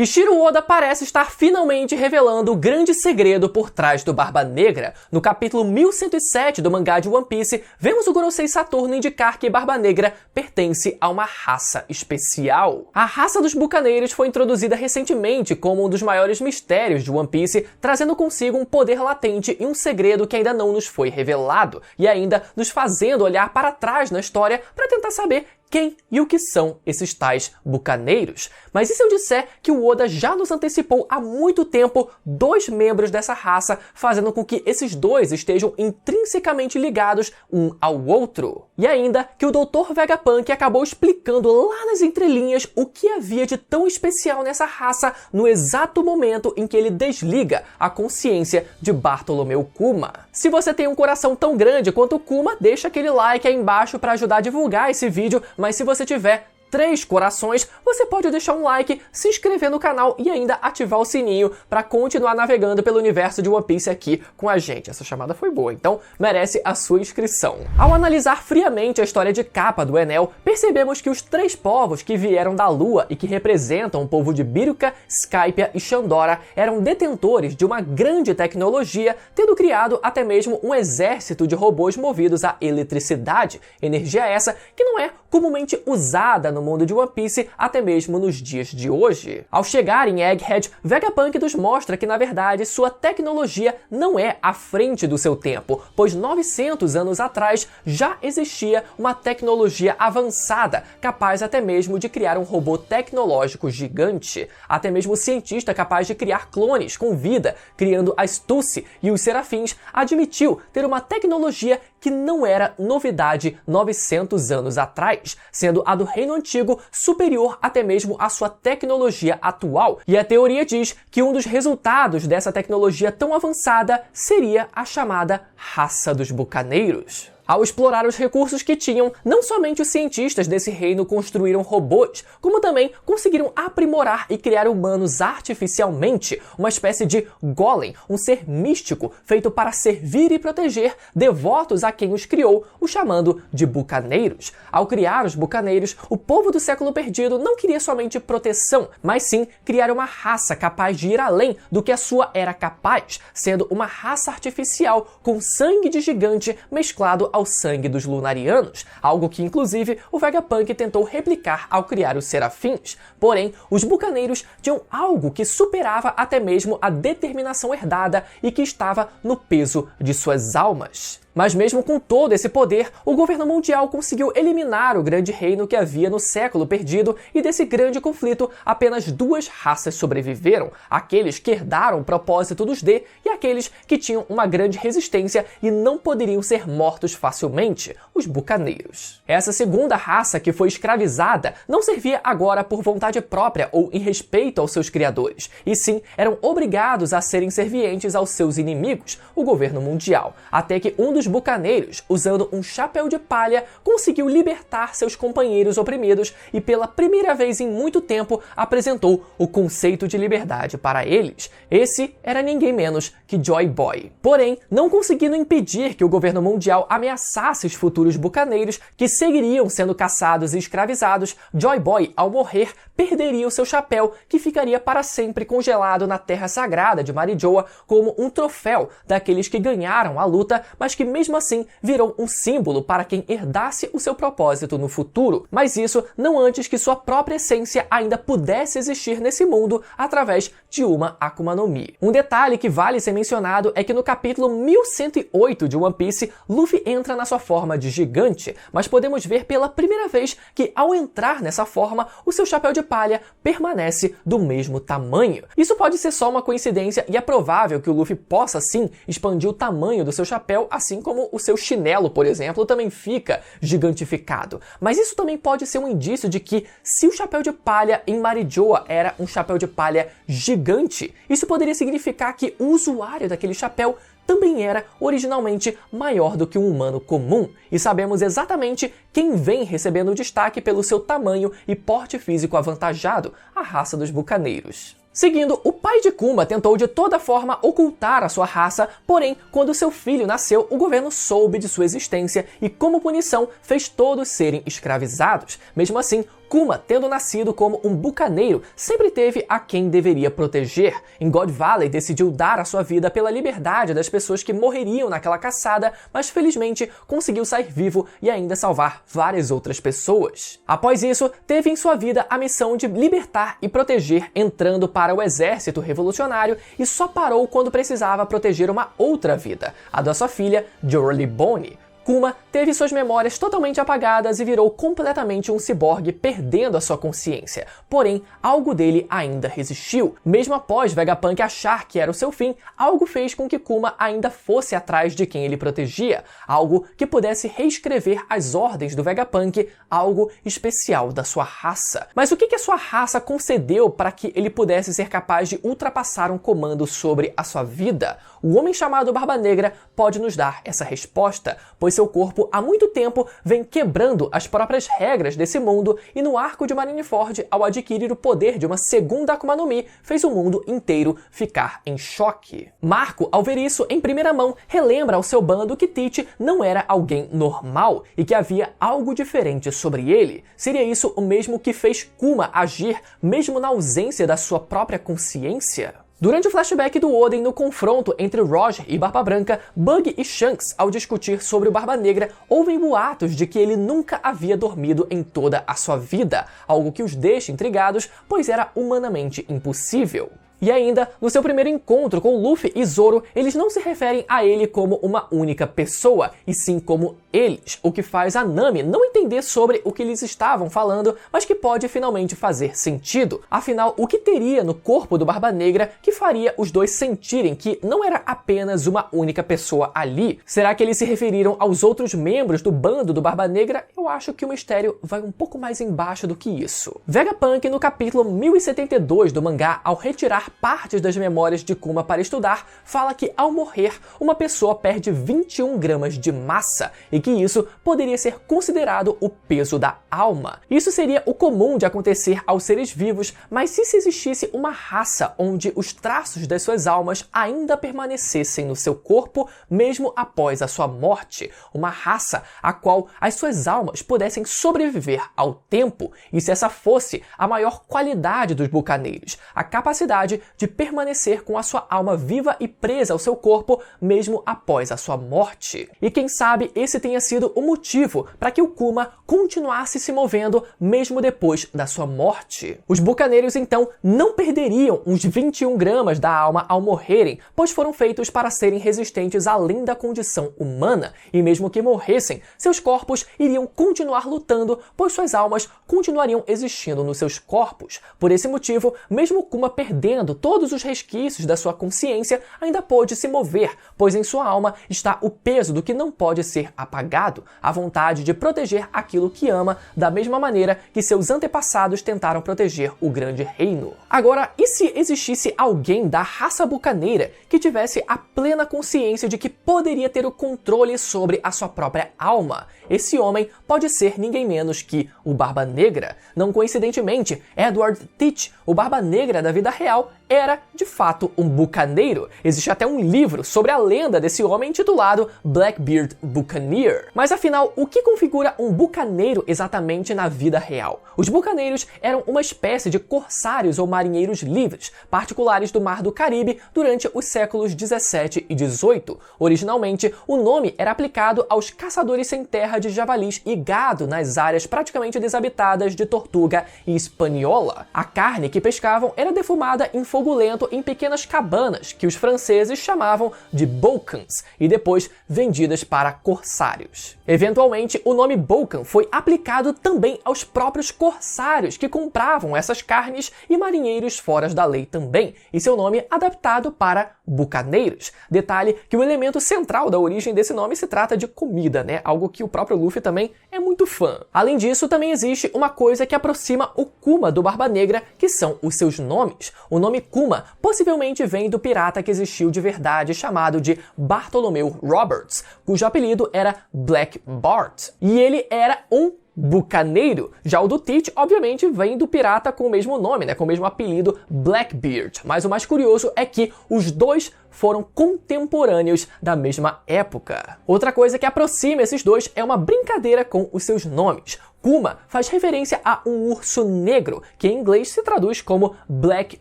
Ishiro Oda parece estar finalmente revelando o grande segredo por trás do Barba Negra. No capítulo 1107 do mangá de One Piece, vemos o Gorosei Saturno indicar que Barba Negra pertence a uma raça especial. A raça dos Bucaneiros foi introduzida recentemente como um dos maiores mistérios de One Piece, trazendo consigo um poder latente e um segredo que ainda não nos foi revelado, e ainda nos fazendo olhar para trás na história para tentar saber quem e o que são esses tais bucaneiros. Mas e se eu disser que o Oda já nos antecipou há muito tempo dois membros dessa raça, fazendo com que esses dois estejam intrinsecamente ligados um ao outro? E ainda que o Dr. Vegapunk acabou explicando lá nas entrelinhas o que havia de tão especial nessa raça no exato momento em que ele desliga a consciência de Bartolomeu Kuma. Se você tem um coração tão grande quanto o Kuma, deixa aquele like aí embaixo para ajudar a divulgar esse vídeo. Mas se você tiver 3 corações, você pode deixar um like, se inscrever no canal e ainda ativar o sininho para continuar navegando pelo universo de One Piece aqui com a gente. Essa chamada foi boa, então merece a sua inscrição. Ao analisar friamente a história de capa do Enel, percebemos que os 3 povos que vieram da Lua e que representam o povo de Biruka, Skypia e Shandora eram detentores de uma grande tecnologia, tendo criado até mesmo um exército de robôs movidos à eletricidade, energia essa que não é comumente usada no mundo de One Piece até mesmo nos dias de hoje. Ao chegar em Egghead, Vegapunk nos mostra que na verdade sua tecnologia não é à frente do seu tempo, pois 900 anos atrás já existia uma tecnologia avançada, capaz até mesmo de criar um robô tecnológico gigante. Até mesmo o cientista capaz de criar clones com vida, criando a Stussy e os Serafins, admitiu ter uma tecnologia que não era novidade 900 anos atrás, sendo a do Reino Antigo superior até mesmo à sua tecnologia atual. E a teoria diz que um dos resultados dessa tecnologia tão avançada seria a chamada Raça dos Bucaneiros. Ao explorar os recursos que tinham, não somente os cientistas desse reino construíram robôs, como também conseguiram aprimorar e criar humanos artificialmente, uma espécie de golem, um ser místico feito para servir e proteger devotos a quem os criou, o chamando de bucaneiros. Ao criar os bucaneiros, o povo do século perdido não queria somente proteção, mas sim criar uma raça capaz de ir além do que a sua era capaz, sendo uma raça artificial com sangue de gigante mesclado ao sangue dos Lunarianos, algo que inclusive o Vegapunk tentou replicar ao criar os Serafins. Porém, os bucaneiros tinham algo que superava até mesmo a determinação herdada e que estava no peso de suas almas. Mas mesmo com todo esse poder, o governo mundial conseguiu eliminar o grande reino que havia no século perdido, e desse grande conflito apenas 2 raças sobreviveram, aqueles que herdaram o propósito dos D e aqueles que tinham uma grande resistência e não poderiam ser mortos facilmente, os bucaneiros. Essa segunda raça que foi escravizada não servia agora por vontade própria ou em respeito aos seus criadores, e sim eram obrigados a serem servientes aos seus inimigos, o governo mundial, até que um dos bucaneiros, usando um chapéu de palha, conseguiu libertar seus companheiros oprimidos e pela primeira vez em muito tempo apresentou o conceito de liberdade para eles. Esse era ninguém menos que Joy Boy. Porém, não conseguindo impedir que o governo mundial ameaçasse os futuros bucaneiros que seguiriam sendo caçados e escravizados, Joy Boy, ao morrer, perderia o seu chapéu, que ficaria para sempre congelado na terra sagrada de Marijoa como um troféu daqueles que ganharam a luta, mas que mesmo assim virou um símbolo para quem herdasse o seu propósito no futuro, mas isso não antes que sua própria essência ainda pudesse existir nesse mundo através de uma Akuma no Mi. Um detalhe que vale ser mencionado é que no capítulo 1108 de One Piece, Luffy entra na sua forma de gigante, mas podemos ver pela primeira vez que ao entrar nessa forma, o seu chapéu de palha permanece do mesmo tamanho. Isso pode ser só uma coincidência e é provável que o Luffy possa sim expandir o tamanho do seu chapéu, assim como o seu chinelo, por exemplo, também fica gigantificado. Mas isso também pode ser um indício de que, se o chapéu de palha em Marijoa era um chapéu de palha gigante, isso poderia significar que o usuário daquele chapéu também era originalmente maior do que um humano comum, e sabemos exatamente quem vem recebendo destaque pelo seu tamanho e porte físico avantajado, a raça dos bucaneiros. Seguindo, o pai de Kuma tentou de toda forma ocultar a sua raça, porém, quando seu filho nasceu, o governo soube de sua existência e, como punição, fez todos serem escravizados. Mesmo assim, Kuma, tendo nascido como um bucaneiro, sempre teve a quem deveria proteger. Em God Valley, decidiu dar a sua vida pela liberdade das pessoas que morreriam naquela caçada, mas felizmente conseguiu sair vivo e ainda salvar várias outras pessoas. Após isso, teve em sua vida a missão de libertar e proteger, entrando para o exército revolucionário, e só parou quando precisava proteger uma outra vida, a da sua filha, Jolie Bonnie. Kuma teve suas memórias totalmente apagadas e virou completamente um ciborgue, perdendo a sua consciência. Porém, algo dele ainda resistiu. Mesmo após Vegapunk achar que era o seu fim, algo fez com que Kuma ainda fosse atrás de quem ele protegia. Algo que pudesse reescrever as ordens do Vegapunk, algo especial da sua raça. Mas o que a sua raça concedeu para que ele pudesse ser capaz de ultrapassar um comando sobre a sua vida? O homem chamado Barba Negra pode nos dar essa resposta, pois seu corpo há muito tempo vem quebrando as próprias regras desse mundo, e no arco de Marineford, ao adquirir o poder de uma segunda Akuma no Mi, fez o mundo inteiro ficar em choque. Marco, ao ver isso em primeira mão, relembra ao seu bando que Teach não era alguém normal e que havia algo diferente sobre ele. Seria isso o mesmo que fez Kuma agir, mesmo na ausência da sua própria consciência? Durante o flashback do Oden no confronto entre Roger e Barba Branca, Bug e Shanks, ao discutir sobre o Barba Negra, ouvem boatos de que ele nunca havia dormido em toda a sua vida, algo que os deixa intrigados, pois era humanamente impossível. E ainda, no seu primeiro encontro com Luffy e Zoro, eles não se referem a ele como uma única pessoa, e sim como eles, o que faz a Nami não entender sobre o que eles estavam falando, mas que pode finalmente fazer sentido. Afinal, o que teria no corpo do Barba Negra que faria os dois sentirem que não era apenas uma única pessoa ali? Será que eles se referiram aos outros membros do bando do Barba Negra? Eu acho que o mistério vai um pouco mais embaixo do que isso. Vegapunk, no capítulo 1072 do mangá, ao retirar partes das memórias de Kuma para estudar, fala que ao morrer, uma pessoa perde 21 gramas de massa e que isso poderia ser considerado o peso da alma. Isso seria o comum de acontecer aos seres vivos, mas se existisse uma raça onde os traços das suas almas ainda permanecessem no seu corpo, mesmo após a sua morte, uma raça a qual as suas almas pudessem sobreviver ao tempo, e se essa fosse a maior qualidade dos bucaneiros, a capacidade de permanecer com a sua alma viva e presa ao seu corpo mesmo após a sua morte. E quem sabe esse tenha sido o motivo para que o Kuma continuasse se movendo mesmo depois da sua morte. Os bucaneiros então não perderiam uns 21 gramas da alma ao morrerem, pois foram feitos para serem resistentes além da condição humana, e mesmo que morressem, seus corpos iriam continuar lutando, pois suas almas continuariam existindo nos seus corpos. Por esse motivo, mesmo Kuma perdendo todos os resquícios da sua consciência, ainda pôde se mover, pois em sua alma está o peso do que não pode ser apagado, a vontade de proteger aquilo que ama, da mesma maneira que seus antepassados tentaram proteger o grande reino. Agora, e se existisse alguém da raça bucaneira que tivesse a plena consciência de que poderia ter o controle sobre a sua própria alma? Esse homem pode ser ninguém menos que o Barba Negra. Não coincidentemente, Edward Teach, o Barba Negra da vida real, era, de fato, um bucaneiro. Existe até um livro sobre a lenda desse homem intitulado Blackbeard Buccaneer. Mas afinal, o que configura um bucaneiro exatamente na vida real? Os bucaneiros eram uma espécie de corsários ou marinheiros livres, particulares do Mar do Caribe durante os séculos 17 e 18. Originalmente, o nome era aplicado aos caçadores sem terra de javalis e gado nas áreas praticamente desabitadas de Tortuga e Hispaniola. A carne que pescavam era defumada em fogo lento em pequenas cabanas, que os franceses chamavam de boucans, e depois vendidas para corsários. Eventualmente, o nome boucan foi aplicado também aos próprios corsários que compravam essas carnes e marinheiros fora da lei também, e seu nome adaptado para bucaneiros. Detalhe que o elemento central da origem desse nome se trata de comida, né? Algo que o próprio Luffy também é muito fã. Além disso, também existe uma coisa que aproxima o Kuma do Barba Negra, que são os seus nomes. O nome Kuma possivelmente vem do pirata que existiu de verdade, chamado de Bartholomew Roberts, cujo apelido era Black Bart. E ele era um bucaneiro. Já o do Teach, obviamente, vem do pirata com o mesmo nome, né, com o mesmo apelido, Blackbeard. Mas o mais curioso é que os dois foram contemporâneos da mesma época. Outra coisa que aproxima esses dois é uma brincadeira com os seus nomes. Kuma faz referência a um urso negro, que em inglês se traduz como Black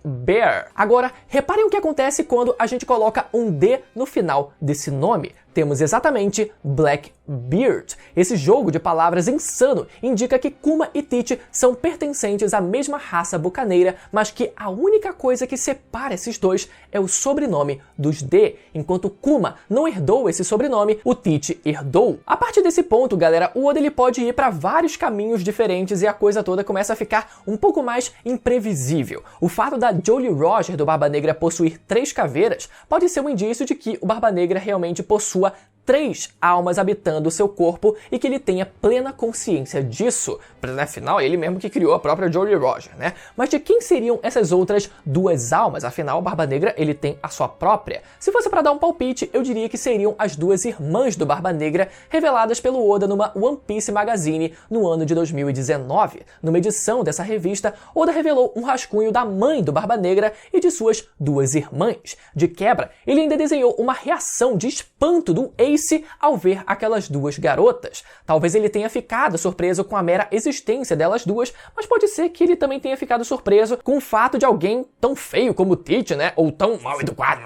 Bear. Agora, reparem o que acontece quando a gente coloca um D no final desse nome. Temos exatamente Blackbeard. Esse jogo de palavras insano indica que Kuma e Teach são pertencentes à mesma raça bucaneira, mas que a única coisa que separa esses dois é o sobrenome dos D. Enquanto Kuma não herdou esse sobrenome, o Teach herdou. A partir desse ponto, galera, o Oda ele pode ir para vários caminhos diferentes e a coisa toda começa a ficar um pouco mais imprevisível. O fato da Jolly Roger do Barba Negra possuir 3 caveiras pode ser um indício de que o Barba Negra realmente possua 3 almas habitando o seu corpo e que ele tenha plena consciência disso. Afinal, ele mesmo que criou a própria Jolly Roger, né? Mas de quem seriam essas outras 2 almas? Afinal, o Barba Negra, ele tem a sua própria. Se fosse para dar um palpite, eu diria que seriam as 2 irmãs do Barba Negra, reveladas pelo Oda numa One Piece Magazine no ano de 2019. Numa edição dessa revista, Oda revelou um rascunho da mãe do Barba Negra e de suas 2 irmãs. De quebra, ele ainda desenhou uma reação de espanto do Ace ao ver aquelas 2 garotas. Talvez ele tenha ficado surpreso com a mera existência delas 2, mas pode ser que ele também tenha ficado surpreso com o fato de alguém tão feio como o Teach, né, ou tão mal educado,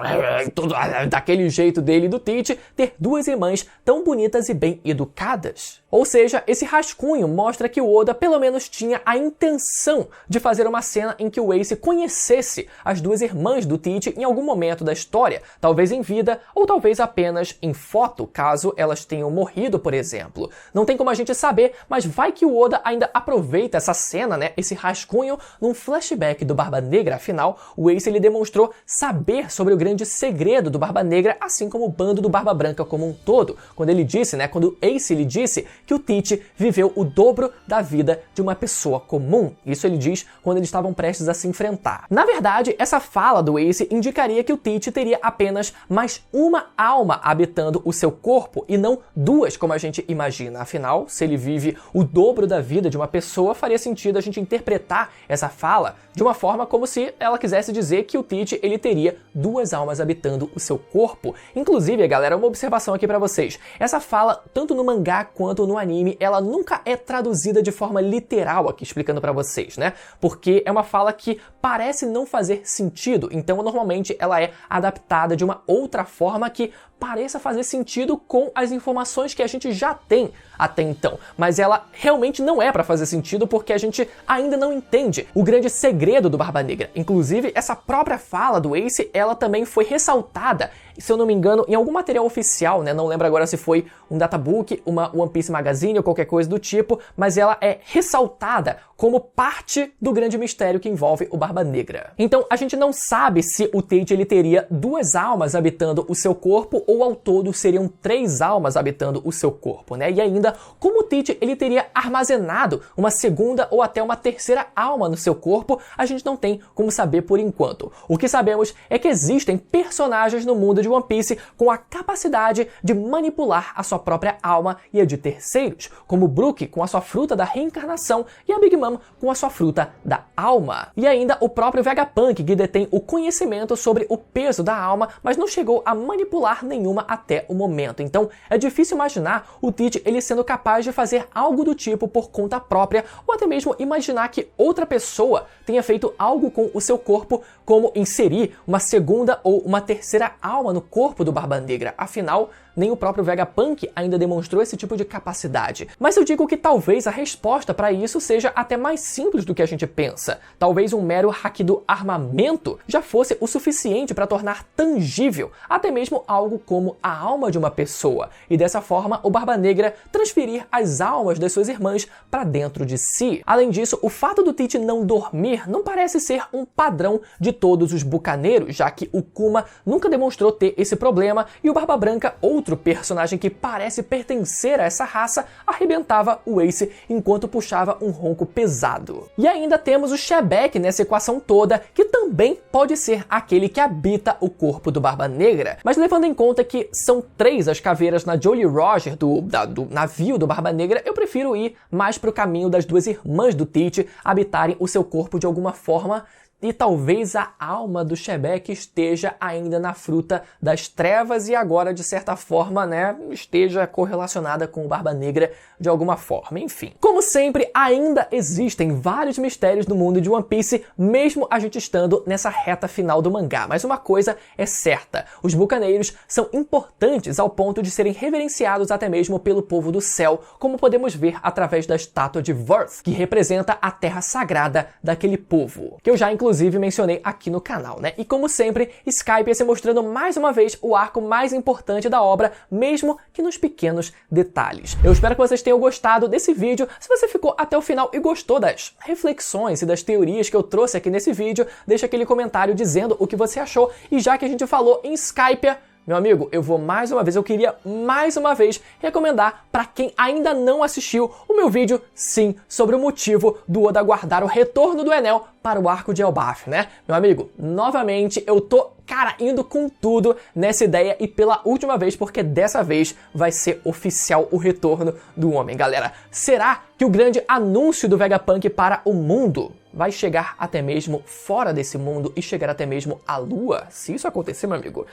tudo daquele jeito dele do Teach, ter 2 irmãs tão bonitas e bem educadas. Ou seja, esse rascunho mostra que o Oda pelo menos tinha a intenção de fazer uma cena em que o Ace conhecesse as 2 irmãs do Teach em algum momento da história, talvez em vida ou talvez apenas em foto, caso elas tenham morrido, por exemplo. Não tem como a gente saber, mas vai que o Oda ainda aproveita essa cena, né, esse rascunho, num flashback do Barba Negra. Afinal, o Ace ele demonstrou saber sobre o grande segredo do Barba Negra, assim como o bando do Barba Branca como um todo. Quando ele disse, né, quando Ace ele disse que o Teach viveu o dobro da vida de uma pessoa comum. Isso ele diz quando eles estavam prestes a se enfrentar. Na verdade, essa fala do Ace indicaria que o Teach teria apenas mais uma alma habitando o seu corpo e não 2, como a gente imagina. Afinal, se ele vive o dobro da vida de uma pessoa, faria sentido a gente interpretar essa fala de uma forma como se ela quisesse dizer que o Teach ele teria 2 almas habitando o seu corpo. Inclusive, galera, uma observação aqui pra vocês. Essa fala, tanto no mangá quanto no anime, ela nunca é traduzida de forma literal aqui, explicando pra vocês, né? Porque é uma fala que parece não fazer sentido, então normalmente ela é adaptada de uma outra forma que pareça fazer sentido com as informações que a gente já tem até então. Mas ela realmente não é para fazer sentido porque a gente ainda não entende o grande segredo do Barba Negra. Inclusive, essa própria fala do Ace, ela também foi ressaltada, se eu não me engano, em algum material oficial, né? Não lembro agora se foi um databook, uma One Piece Magazine ou qualquer coisa do tipo, mas ela é ressaltada como parte do grande mistério que envolve o Barba Negra. Então, a gente não sabe se o Teach ele teria 2 almas habitando o seu corpo ou ao todo seriam 3 almas habitando o seu corpo, né? E ainda, como o Teach ele teria armazenado uma segunda ou até uma terceira alma no seu corpo, a gente não tem como saber por enquanto. O que sabemos é que existem personagens no mundo de One Piece com a capacidade de manipular a sua própria alma e a de terceiros, como Brook com a sua fruta da reencarnação e a Big Mom com a sua fruta da alma. E ainda o próprio Vegapunk, que detém o conhecimento sobre o peso da alma, mas não chegou a manipular nenhuma até o momento. Então é difícil imaginar o Teach ele sendo capaz de fazer algo do tipo por conta própria, ou até mesmo imaginar que outra pessoa tenha feito algo com o seu corpo, como inserir uma segunda ou uma terceira alma no corpo do Barba Negra. Afinal, nem o próprio Vegapunk ainda demonstrou esse tipo de capacidade. Mas eu digo que talvez a resposta para isso seja até mais simples do que a gente pensa. Talvez um mero haki do armamento já fosse o suficiente para tornar tangível até mesmo algo como a alma de uma pessoa, e dessa forma o Barba Negra transferir as almas das suas irmãs para dentro de si. Além disso, o fato do Teach não dormir não parece ser um padrão de todos os bucaneiros, já que o Kuma nunca demonstrou ter esse problema e o Barba Branca, outro personagem que parece pertencer a essa raça, arrebentava o Ace enquanto puxava um ronco pesado. E ainda temos o Shebek nessa equação toda, que também também pode ser aquele que habita o corpo do Barba Negra. Mas levando em conta que são 3 as caveiras na Jolly Roger do navio do Barba Negra, eu prefiro ir mais pro caminho das 2 irmãs do Teach habitarem o seu corpo de alguma forma. E talvez a alma do Shebeck esteja ainda na Fruta das Trevas e agora, de certa forma, né, esteja correlacionada com o Barba Negra de alguma forma, enfim. Como sempre, ainda existem vários mistérios no mundo de One Piece, mesmo a gente estando nessa reta final do mangá. Mas uma coisa é certa, os bucaneiros são importantes ao ponto de serem reverenciados até mesmo pelo povo do céu, como podemos ver através da estátua de Worth, que representa a terra sagrada daquele povo, que eu já inclusive mencionei aqui no canal, né? E como sempre, Skypiea se mostrando mais uma vez o arco mais importante da obra, mesmo que nos pequenos detalhes. Eu espero que vocês tenham gostado desse vídeo. Se você ficou até o final e gostou das reflexões e das teorias que eu trouxe aqui nesse vídeo, deixa aquele comentário dizendo o que você achou. E já que a gente falou em Skypiea, meu amigo, eu queria mais uma vez recomendar para quem ainda não assistiu o meu vídeo, sim, sobre o motivo do Oda guardar o retorno do Enel para o arco de Elbaf, né? Meu amigo, novamente eu tô, indo com tudo nessa ideia e pela última vez, porque dessa vez vai ser oficial o retorno do homem, galera. Será que o grande anúncio do Vegapunk para o mundo vai chegar até mesmo fora desse mundo e chegar até mesmo à Lua? Se isso acontecer, meu amigo,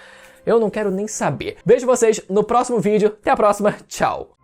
eu não quero nem saber. Vejo vocês no próximo vídeo. Até a próxima. Tchau.